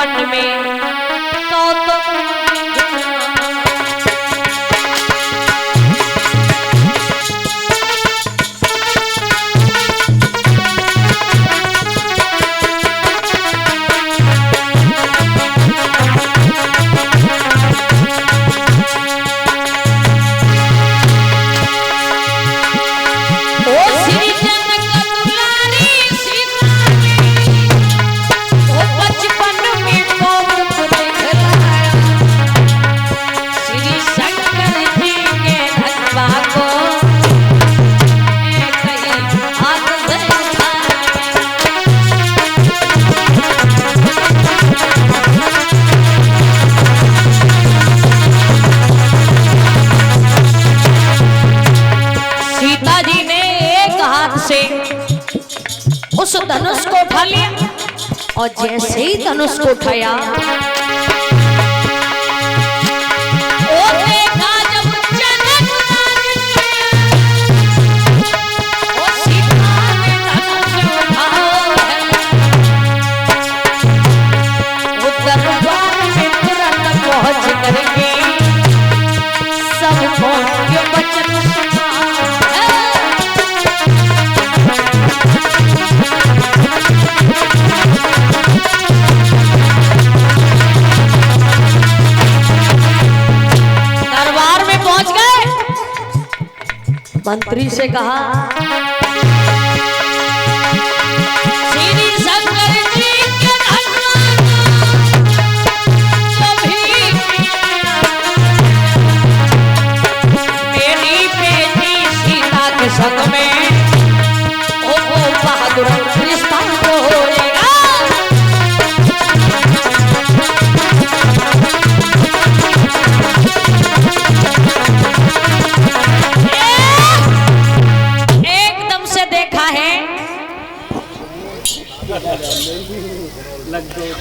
बचपन में कौतुक उस धनुष को उठा लिया और जैसे ही धनुष को उठाया देखा जब जनक वो सीता ने धनुष उठाया वो दरबार में तुरंत पहुंच करके सबको ये वचन मंत्री से कहा श्री शंकर जी के मेरी बेटी सीता के संग में ओ बहादुर रिश्ता होएगा।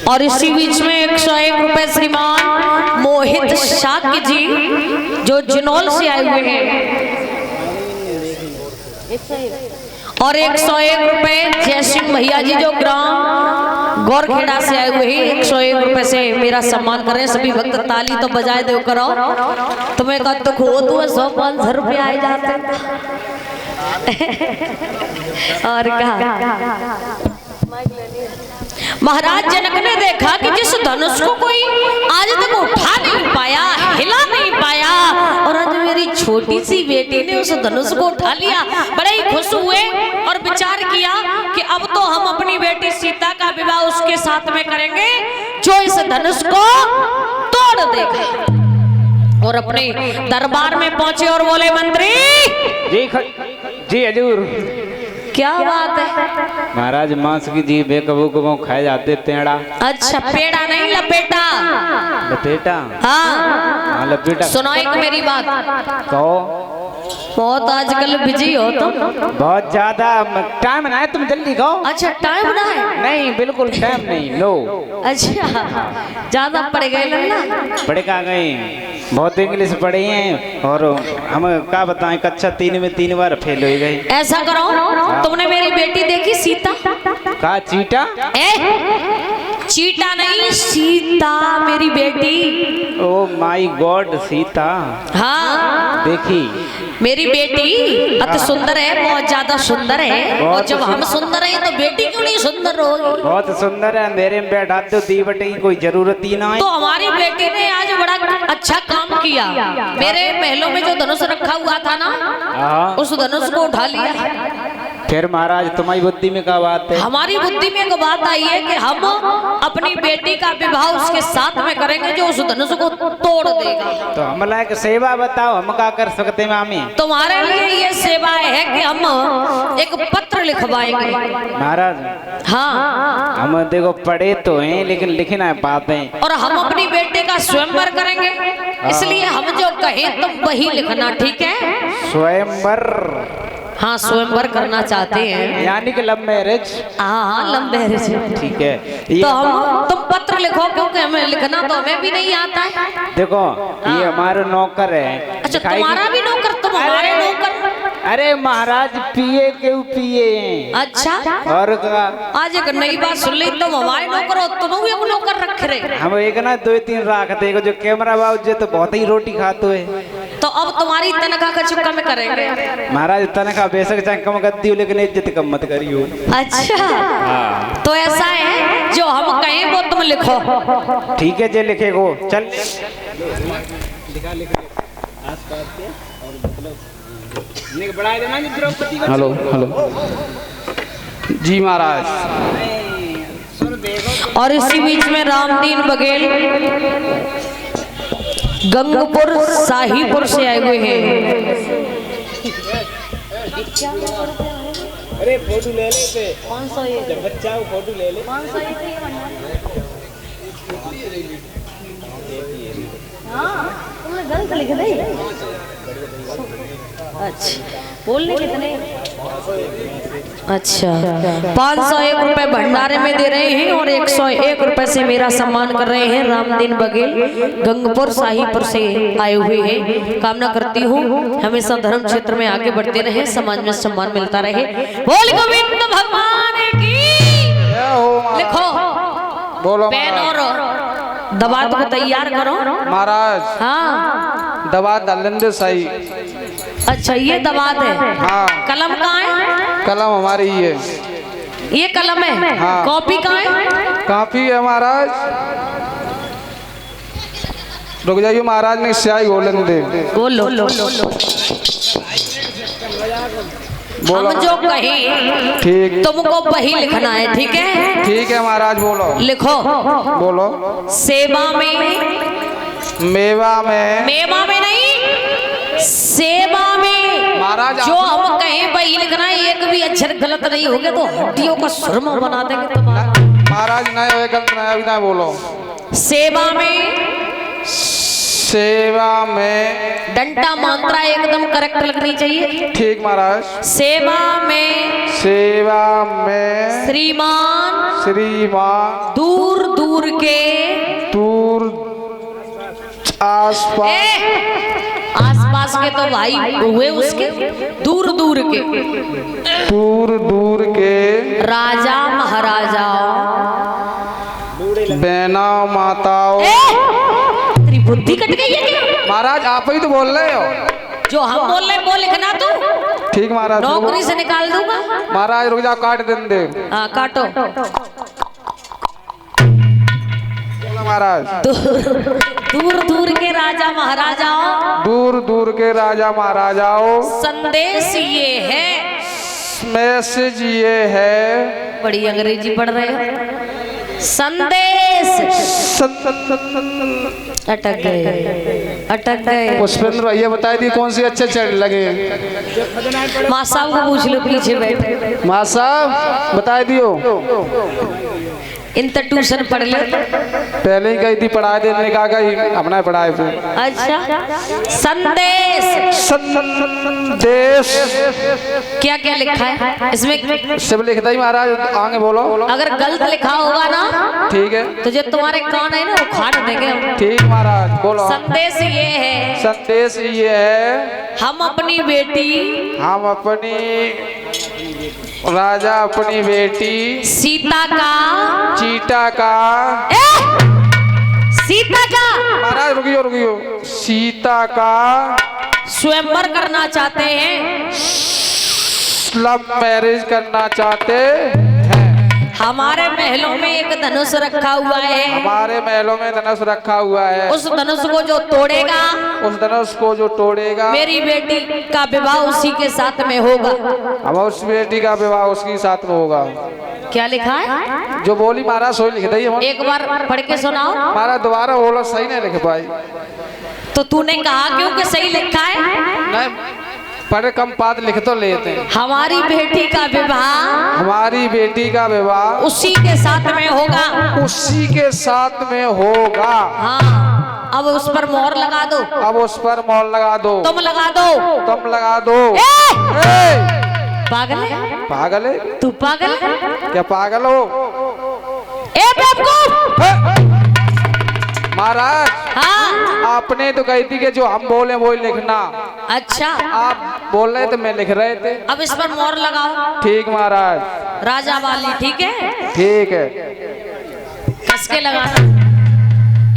और इसी बीच में 101 रुपए श्रीमान मोहित शाक्य जी जो जनौल से आए हुए हैं और 101 रुपए जयसिंह भैया जी जो ग्राम गौरखेड़ा से आए हुए हैं 101 रुपए से मेरा सम्मान करें। सभी भक्त ताली तो बजाए दो करो। तुम्हें का तो खो तू 100-500 रुपये आए जाते और कहा महाराज जनक ने देखा कि जिस धनुष को कोई आज तक उठा नहीं पाया, हिला नहीं पाया और आज मेरी छोटी सी बेटी ने उस धनुष को उठा लिया, बड़े ही खुश हुए और विचार किया कि अब तो हम अपनी बेटी सीता का विवाह उसके साथ में करेंगे जो इस धनुष को तोड़ देगा। और अपने दरबार में पहुंचे और बोले मंत्री जी हजूर। क्या बात है महाराज मांस की जी बेकबू कबू खाए जाते पेड़ा। अच्छा पेड़ा नहीं लपेटा। लपेटा हाँ लपेटा। सुनो एक मेरी बात कहो। बहुत आजकल बिजी हो तुम बहुत ज्यादा टाइम ना है तुम जल्दी कहो। अच्छा टाइम ना है नहीं बिल्कुल टाइम नहीं लो। अच्छा ज्यादा पड़ गए ना पढ़े कहाँ गए बहुत इंग्लिश पढ़े हैं और हम क्या बताएं कक्षा 3 में 3 बार फेल हो गए। ऐसा करो तुमने मेरी बेटी देखी सीता का चीटा चीटा नहीं सीता मेरी बेटी। ओ माय गॉड सीता हाँ देखी मेरी बेटी अति सुंदर है बहुत ज्यादा सुंदर है और जब हम सुंदर हैं तो बेटी क्यों नहीं सुंदर होगी। बहुत सुंदर है अंधेरे में बैठा तो दी बटे की कोई जरूरत ही ना है। तो हमारी बेटी ने आज बड़ा अच्छा काम किया मेरे महलों में जो धनुष रखा हुआ था ना उस धनुष को उठा लिया। फिर महाराज तुम्हारी बुद्धि में क्या बात है। हमारी बुद्धि में एक बात आई है कि हम अपनी बेटी का विवाह उसके साथ में करेंगे जो उस धनुष को तोड़ देगा। तो हम लायक सेवा बताओ हम क्या कर सकते हैं मामी। तुम्हारे लिए ये सेवा है कि हम एक पत्र लिखवाएंगे महाराज। हाँ हम देखो पढ़े तो हैं लेकिन लिख ना पाते हैं और हम अपनी बेटे का स्वयंवर करेंगे इसलिए हम जो कहें तुम वही लिखना ठीक है। स्वयंवर हाँ स्वयंवर करना चाहते हैं यानी कि लव मैरिज। हाँ लव मैरिज ठीक है तो हम तुम पत्र लिखो क्योंकि हमें लिखना तो हमें भी नहीं आता है। देखो ये हमारा नौकर है। अच्छा तुम्हारा भी नौकर तुम हमारे नौकर अरे महाराज पिए क्यों पिए? अच्छा और का आज एक नई बात सुन ली, तुम हमारे नौकर हो, तुम एक नौकर रख रहे। हम एक ना 2-3 रखते हैं, जो कैमरा बाबू तो बहुत ही रोटी खाते है। तो अब तुम्हारी तनख्वाह का चुका में करेंगे। महाराज तनख्वाह बेशक चाहे कम कर दियो, लेकिन इज्जत कम मत करियो। अच्छा तो ऐसा है, जो हम कहें वो तुम लिखो। ठीक है, जे लिखेगो चल। हेलो हेलो जी महाराज। और इसी बीच में रामदीन बघेल गंगपुर शाहीपुर से आए हुए हैं। अरे फोटो ले ले, 500 जब बच्चा हो फोटो ले ले। 500 तुमने गलत लिख दी। अच्छा बोलने कितने? अच्छा 501 रुपए भंडारे में दे रहे हैं और 101 रुपए से मेरा सम्मान कर रहे हैं। रामदीन बघेल गंगपुर शाहीपुर से आए हुए हैं। कामना करती हूँ हमेशा धर्म क्षेत्र में आगे बढ़ते रहे, समाज में सम्मान मिलता रहे। बोल गोविंद भगवान की। लिखो बोलो पेन और दवात को तैयार करो महाराज। हाँ दवा दलिंदे सही। अच्छा ये दवात है। हाँ कलम कहाँ है? कलम हमारी ही है। ये कलम है। हाँ। कॉपी कहाँ है? काफी है महाराज। रुक जाइए महाराज ने स्याही गोलन दे। बोलो बोलो हम जो कहें ठीक तुमको वही लिखना है, ठीक है? ठीक है महाराज बोलो। लिखो बोलो। सेवा में, मेवा में, मेवा में नहीं सेवा में महाराज जो हम कहें वही लिखना है। एक भी अक्षर गलत नहीं होगा तो हड्डियों का सुरमा बना देंगे तुम्हारा। महाराज नहीं होए गलत नहीं अभी ना बोलो। सेवा में, सेवा में डंटा मात्रा एकदम करेक्ट लगनी चाहिए। ठीक महाराज। सेवा में, सेवा में श्रीमान श्रीमान दूर दूर के, दूर आसपास, आसपास के तो भाई हुए उसके, दूर दूर के, दूर दूर के राजा महाराजाओं, बहना माताओं। तेरी बुद्धि कट गई है क्या? महाराज आप ही तो बोल रहे हो। जो हम बोल रहे वो लिखना तू। ठीक महाराज। नौकरी से निकाल दूंगा। महाराज रुक जाओ काट दे। हाँ काटो। महाराज दूर दूर के राजा महाराजाओं, दूर दूर के राजा महाराजाओं, संदेश ये है, मैसेज ये है। बड़ी अंग्रेजी पढ़ रहे हो। संदेश अटक गए। पुष्पेंद्र भैया बताई दी कौन सी अच्छे चढ़ लगे। माँ साहब को पूछ लो पीछे बैठे। माँ साहब बताई दियो। इन तो ट्यूशन पढ़ ले। पहले ही कही थी पढ़ा देने का अपना पढ़ाए थे। अच्छा संदेश, संदेश क्या क्या लिखा है इसमें? सब लिखता ही महाराज आगे बोलो। अगर गलत लिखा होगा ना ठीक है तो जो तुम्हारे कान है ना वो खाट देंगे हम। ठीक महाराज बोलो। संदेश ये है, संदेश ये है, हम अपनी बेटी, हम अपनी राजा अपनी बेटी सीता का, चीटा का, सीता का महाराज रुकियो सीता का स्वयंवर करना चाहते हैं, लव मैरिज करना चाहते हैं। हमारे महलों में एक धनुष रखा हुआ है, हमारे महलों में धनुष रखा हुआ है। उस धनुष को जो तोड़ेगा, उस धनुष को जो तोड़ेगा, मेरी बेटी का विवाह उसी के साथ में होगा। अब उस बेटी का विवाह उसके साथ में होगा। क्या लिखा है? जो बोली महाराज सोई लिख दी। एक बार पढ़ के सुनाओ। महाराज दोबारा बोलो, सही नहीं लिख पाई। तो तूने कहा क्योंकि सही लिखा है? नहीं पढ़े कम पाद लिख तो लेते हैं। हमारी बेटी का विवाह, हमारी बेटी का विवाह उसी के साथ में होगा, उसी के साथ में होगा। हाँ अब उस पर मोहर लगा दो। अब उस पर मोहर लगा दो। तुम लगा दो। तुम लगा दो। पागल है? पागल है? तू पागल है? क्या पागल हो? महाराज हाँ आपने तो कही थी कि जो हम बोले वो लिखना। अच्छा आप बोल रहे थे, मैं लिख रहे थे। अब इस पर मोहर लगाओ। ठीक महाराज। राजा वाली, ठीक है? ठीक है। कस के लगाना,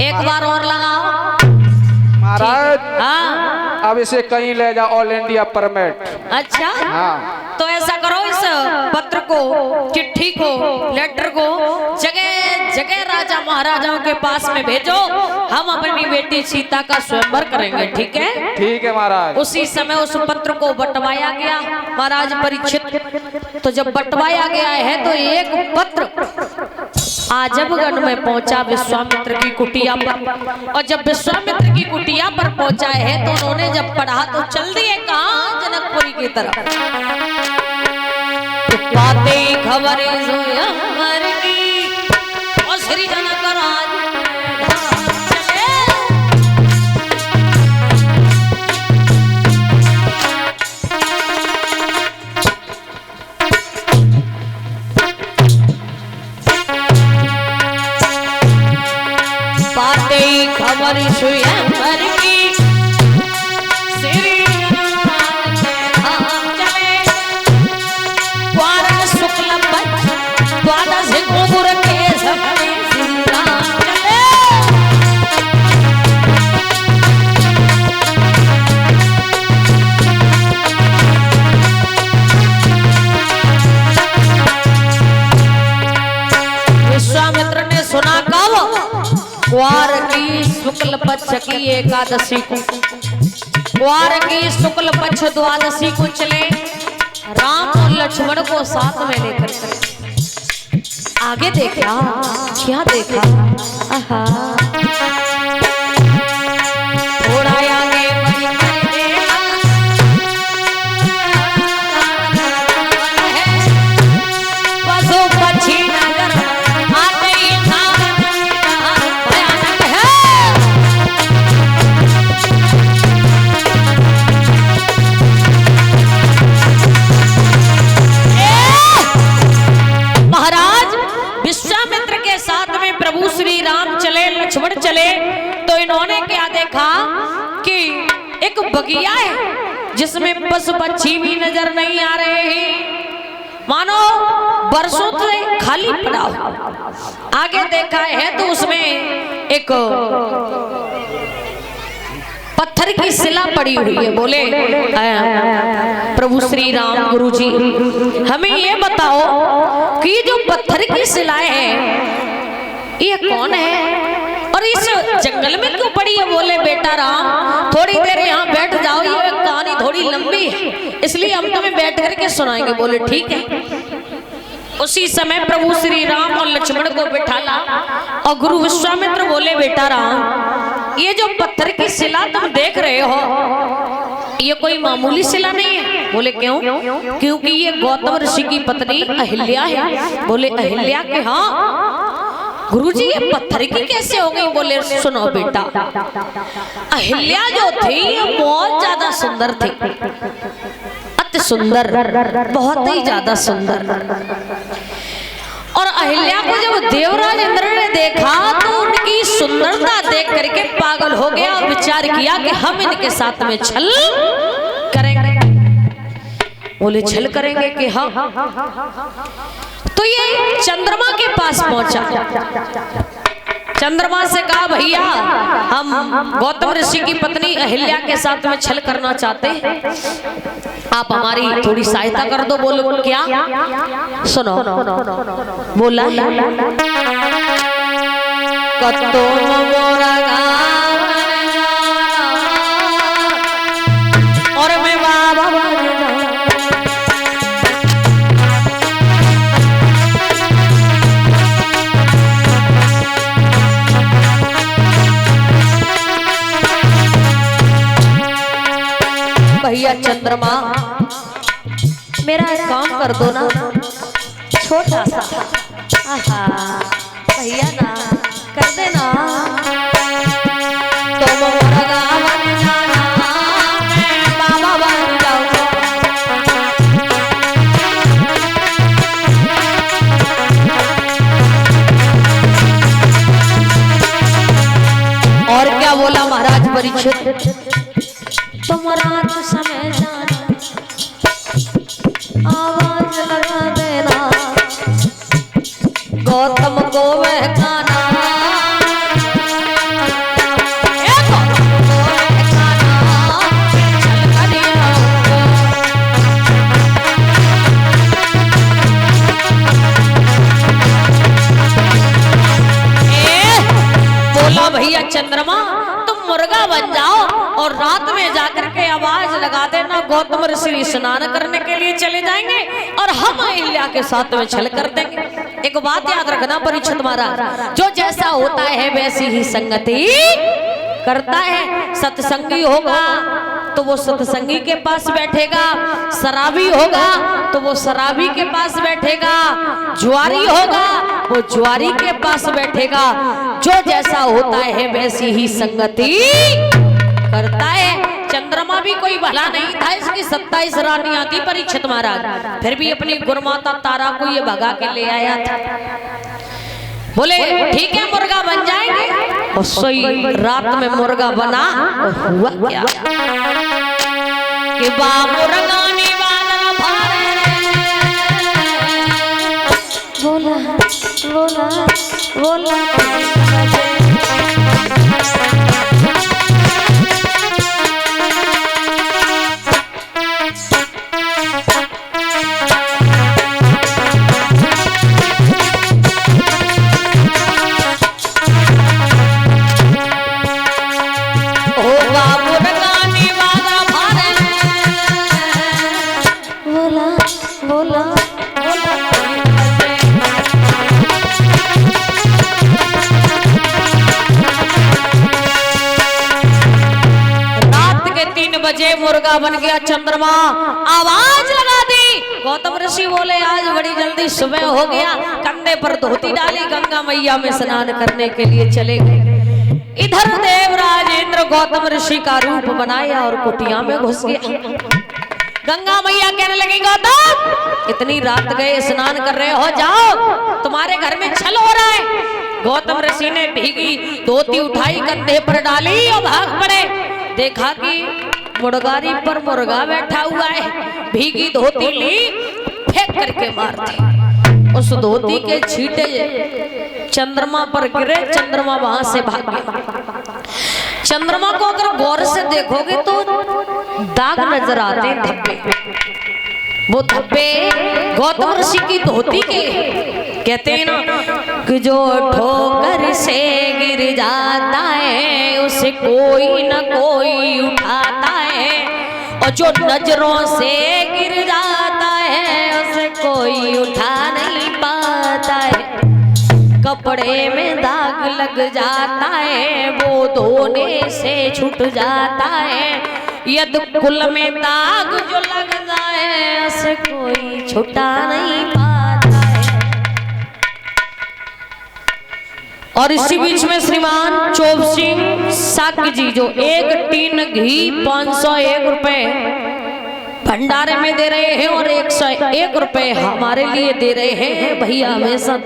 एक बार और लगाओ महाराज। हाँ। अब इसे कहीं ले जाओ, ऑल इंडिया परमिट। अच्छा हाँ। तो ऐसा करो, इस पत्र को, चिट्ठी को, लेटर को जगह जगह राजा महाराजाओं के पास में भेजो। हम अपनी बेटी सीता का स्वयंवर करेंगे, ठीक है? ठीक है महाराज। उसी समय उस पत्र को बंटवाया गया महाराज परीक्षित। तो जब बंटवाया गया है तो एक पत्र आजमगढ़ में पहुंचा विश्वामित्र की कुटिया पर। और जब विश्वामित्र की कुटिया पर पहुंचा है तो उन्होंने जब पढ़ा तो चल दिए कहां, जनकपुरी की तरफ। तो पाते ही खबर स्वयंवर की और श्री जनक राज खबर स्वयंवर की श्री चले द्वादश शुक्ल पक्ष द्वादश गोपुर के सपने श्री राम चले। विश्वामित्र ने सुना कब? ग्वार की शुक्ल पक्ष की एकादशी को, ग्वार की शुक्ल पक्ष द्वादशी को चले राम और लक्ष्मण को साथ में लेकर चले। आगे देखा, क्या देखा? थोड़ा आगे पशु पक्षी नगर आते ही श्री राम चले, लक्ष्मण चले तो इन्होंने क्या देखा कि एक बगिया है जिसमें पशु पक्षी भी नजर नहीं आ रहे हैं, मानो बरसों से खाली पड़ा हो। आगे देखा है तो उसमें एक पत्थर की शिला पड़ी हुई है। बोले प्रभु श्री राम गुरु जी हमें ये बताओ कि जो पत्थर की शिलाएं है ये कौन है और इस जंगल में क्यों पड़ी है? बोले बेटा राम थोड़ी देर यहाँ बैठ जाओ, ये कहानी थोड़ी लंबी है इसलिए हम तुम्हें बैठ करके सुनाएंगे। बोले ठीक है। उसी समय प्रभु श्री राम और लक्ष्मण को बिठाला और गुरु विश्वामित्र बोले बेटा राम ये जो पत्थर की शिला तुम देख रहे हो ये कोई मामूली शिला नहीं है। बोले क्यों? क्योंकि ये गौतम ऋषि की पत्नी अहिल्या है। बोले अहिल्या के? हाँ गुरुजी ये पत्थर की कैसे हो गई? बोले सुनो बेटा अहिल्या जो थी ये बहुत ज्यादा सुंदर थी, अति सुंदर, बहुत ही ज्यादा सुंदर। और अहिल्या को जब देवराज इंद्र ने देखा तो उनकी सुंदरता देख करके पागल हो गया और विचार किया कि हम इनके साथ में छल करेंगे। बोले छल करेंगे कि हाँ। तो ये चंद्रमा के पास पहुंचा, चंद्रमा से कहा भैया हम गौतम ऋषि की पत्नी अहिल्या के साथ में छल करना चाहते हैं, आप हमारी थोड़ी सहायता कर दो। बोलो क्या? सुनो बोला और मैं बाबा भैया चंद्रमा मेरा एक काम कर दो ना, छोटा सा। भैया ना कर देना। तुम मुर्गा बन जाना मैं बाबा बन जाऊं। और क्या बोला महाराज परीक्षित? तुम रात समय जाना को बहकाना, बोला भैया चंद्रमा तुम मुर्गा बन जाओ और रात में जाकर के आवाज लगा देना, गौतम ऋषि स्नान करने के लिए चले जाएंगे और हम अहिल्या के साथ में छल कर देंगे। एक बात याद रखना परीक्षित महाराज, जो जैसा होता है वैसी ही संगति करता है। सत्संगी होगा तो वो सत्संगी के पास बैठेगा, शराबी होगा तो वो शराबी के पास बैठेगा, जुआरी होगा वो जुआरी के पास बैठेगा। जो जैसा होता है वैसी ही संगति करता है। चंद्रमा भी कोई भला नहीं था, इसकी 27 रानियां थी परीक्षित महाराज, फिर भी अपनी गुरुमाता तारा को ये भगा के ले आया था। बोले ठीक है मुर्गा बन जाएंगे, और सोई रात में मुर्गा बना और हुआ क्या कि मुर्गानी वाला बोला बोला बोला बजे मुर्गा बन गया चंद्रमा, आवाज लगा दी। गौतम ऋषि बोले आज बड़ी जल्दी सुबह हो गया, कंधे पर धोती डाली, गंगा मैया में स्नान करने के लिए चले गए। इधर देवराज इंद्र गौतम ऋषि का रूप बनाया और कुटिया में घुस गया। गंगा मैया कहने लगी गौतम इतनी रात गए स्नान कर रहे हो, जाओ तुम्हारे घर में छल हो रहा है। गौतम ऋषि ने भीगी धोती उठाई, कंधे पर डाली और भाग पड़े। देखा कि मुर्गारी पर मुर्गा बैठा हुआ है, भीगी धोती ली फेंक करके मार दी। उस धोती के छींटे चंद्रमा पर गिरे, चंद्रमा वहां से भाग गया। चंद्रमा को अगर गौर से देखोगे तो दाग नजर आते धब्बे, वो धब्बे गौतम ऋषि की धोती के। कहते हैं ना कि जो ठोकर से गिर जाता है उसे कोई न कोई उठाता है, और जो नजरों से गिर जाता है उसे कोई उठा नहीं पाता है। कपड़े में दाग लग जाता है वो धोने से छूट जाता है, यदि कुल में दाग जो लग जाए उसे कोई छुटा नहीं पाता है। और इसी बीच में श्रीमान चोप सिंह साक्य जी जो एक टीन घी 501 रुपए भंडारे में दे रहे हैं और 101 रुपए हमारे लिए दे रहे हैं। भैया हमेशा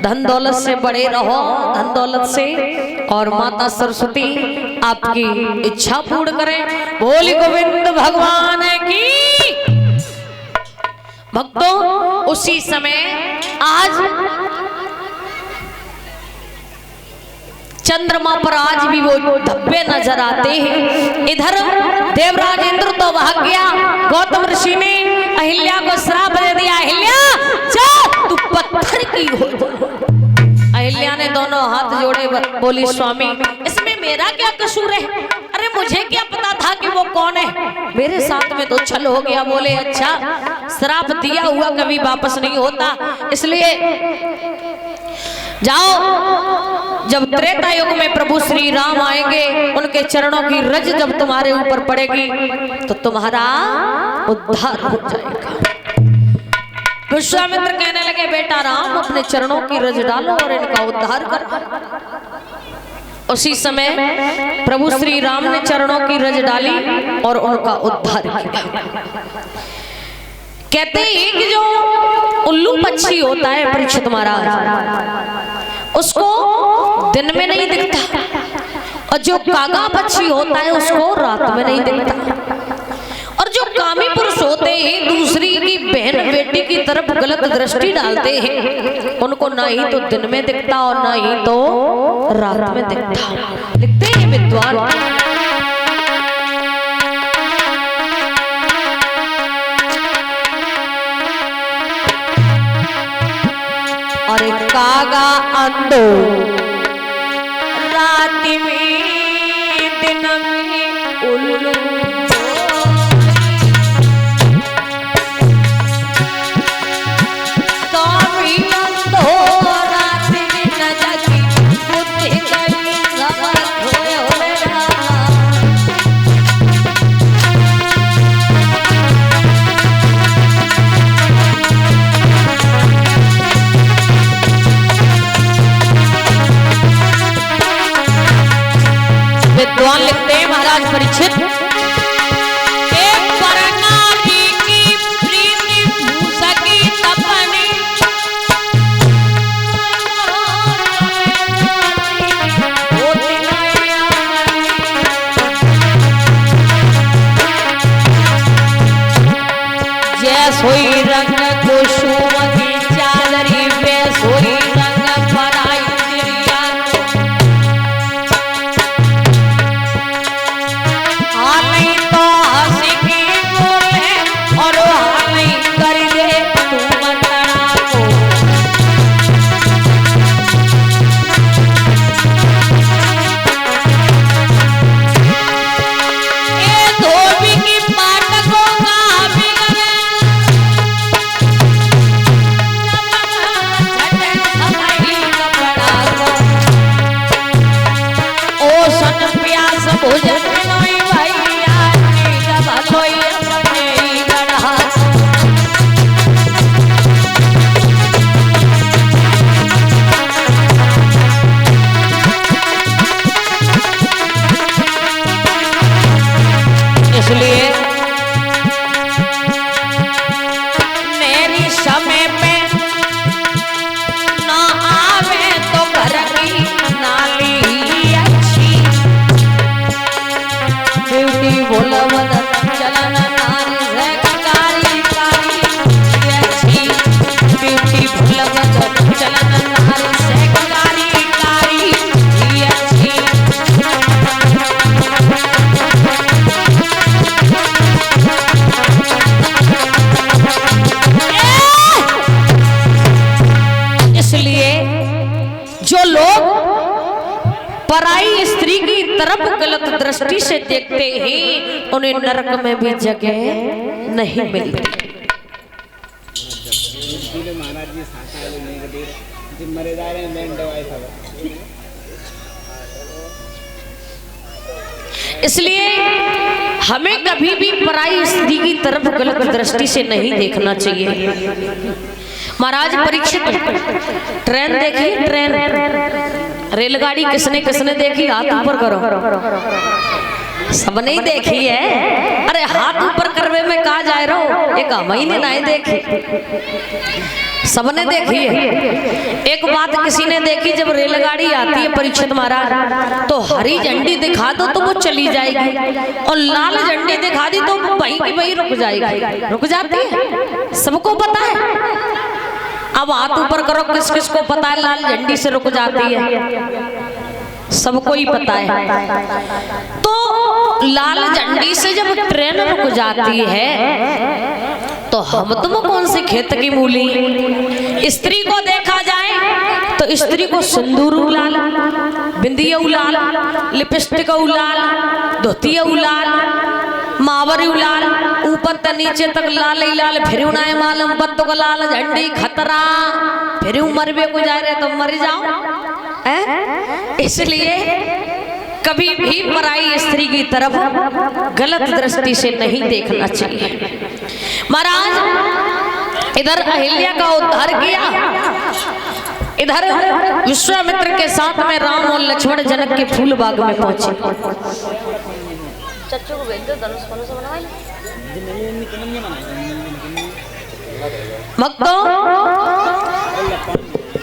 धन दौलत से बड़े रहो, धन दौलत से, और माता सरस्वती आपकी इच्छा पूर्ण करें। बोली गोविंद भगवान की। भक्तों उसी समय आज चंद्रमा पर आज भी वो धब्बे नजर आते हैं। इधर देवराज इंद्र तो भाग गया, गौतम ऋषि ने अहिल्या को श्राप दे दिया, अहिल्या जा तू पत्थर की हो जा। अहिल्या ने दोनों हाथ जोड़े, बोली स्वामी इसमें मेरा क्या कसूर है? अरे मुझे क्या पता था कि वो कौन है, मेरे साथ में तो छल हो गया। बोले अच्छा श्राप दिया हुआ कभी वापस नहीं होता, इसलिए जाओ जब त्रेता युग में प्रभु श्री राम आएंगे उनके चरणों की रज जब तुम्हारे ऊपर पड़ेगी तो तुम्हारा उद्धार हो जाएगा। विश्वामित्र कहने लगे बेटा राम अपने चरणों की रज डालो और इनका उद्धार करो। उसी समय प्रभु श्री राम ने चरणों की रज डाली और उनका उद्धार किया। कहते हैं कि जो उल्लू पक्षी होता है परीक्षित महाराज उसको दिन में नहीं दिखता, और जो कागा पक्षी होता है उसको रात में नहीं दिखता, और जो कामी पुरुष सोते ही दूसरी की बहन बेटी की तरफ गलत दृष्टि डालते हैं। उनको ना ही तो दिन में दिखता और ना ही तो रात में दिखता। लिखते हैं विद्वान, अरे कागा अंधो रात में दिन में उल्लू विद्वान लिखते हैं महाराज परीक्षित, एक परनारी की प्रीति भूसकी तपनी जैसोई रंग कुसुम की चादरी वैसोई रंग पराई चिड़िया पराई स्त्री की तरफ गलत दृष्टि से देखते हैं उन्हें नरक में भी जगह नहीं मिलती। इसलिए हमें कभी भी पराई स्त्री की तरफ गलत दृष्टि से नहीं देखना चाहिए। महाराज परीक्षित, ट्रेन देखी? ट्रेन, रेलगाड़ी किसने किसने देखी? हाथ ऊपर करो। सबने ही देखी है। अरे हाथ ऊपर करवे में कहा जाए रहो, एक महीने नहीं देखी, सबने देखी है। एक बात किसी ने देखी, जब रेलगाड़ी आती है परीक्षित महाराज, तो हरी झंडी दिखा दो तो वो चली जाएगी, और लाल झंडी दिखा दी तो वहीं की वहीं रुक जाएगी। रुक जाती है, सबको पता है। अब हाथ ऊपर करो, किस किस को पता है लाल झंडी से रुक जाती है? सबको ही पता है। तो लाल झंडी से जब ट्रेन रुक जाती है तो हम तुम कौन से खेत की मूली? स्त्री को देखा जाए तो स्त्री को सिंदूर लाल, बिंदिया लाल, लिपस्टिक लाल, धोती लाल, मावरी लाल, ऊपर तक नीचे तक लाल ही लाल, फिर उन्हें मालूम बत्तों का लाल झंडी खतरा, फिर मरबे को जा रहे तो मर जाओ। इसलिए कभी भी पराई स्त्री की तरफ गलत दृष्टि से नहीं देखना चाहिए। महाराज इधर अहिल्या का उद्धार किया, इधर विश्वामित्र के साथ में राम और लक्ष्मण जनक के फूल बाग में पहुंचे। चच्चू को भेज दो, धनुष कौन सा बनवाए? भक्तों,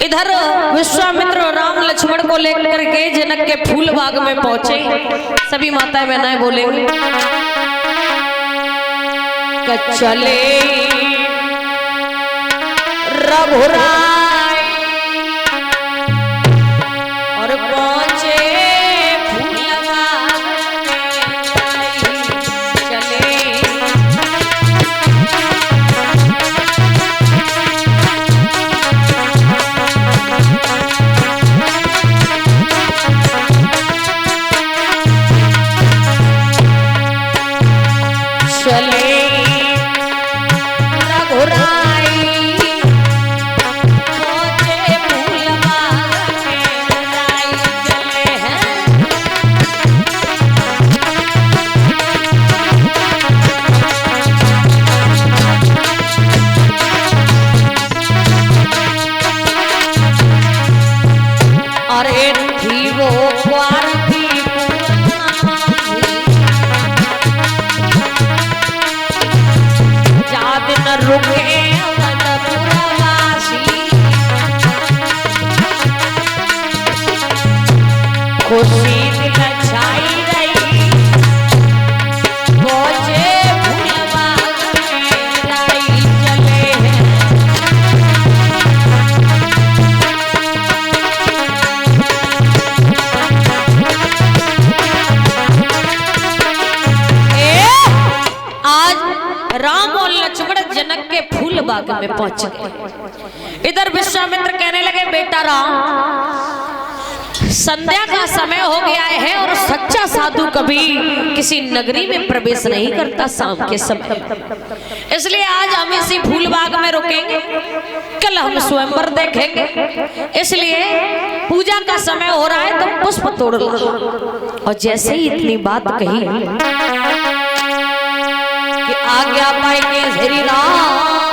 इधर विश्वामित्र राम लक्ष्मण को लेकर के जनक के फूल बाग में पहुंचे। सभी माताएं बहनाएं बोलेंगी, चले रघुराय और पहुंचे फूलवा चले। चले रघुराई पहुंचे फूलवा लाई चले हैं। अरे थी वो पार्वती न रुके अवधपुरवासी खुशी दिल छाई रही पहुंचे फूलवा लाई चले हैं। आज राम और लक्ष्मण जनक के फूल बाग में पहुंच गए। इधर विश्वामित्र कहने लगे बेटा राम संध्या का समय हो गया है और सच्चा साधु कभी किसी नगरी में प्रवेश नहीं करता शाम के समय, इसलिए आज हम इसी फूल बाग में रुकेंगे, कल हम स्वयंवर देखेंगे। इसलिए पूजा का समय हो रहा है तो पुष्प तोड़ लो। और जैसे ही इतनी बात कही कि आज्ञा पाएंगे श्री राम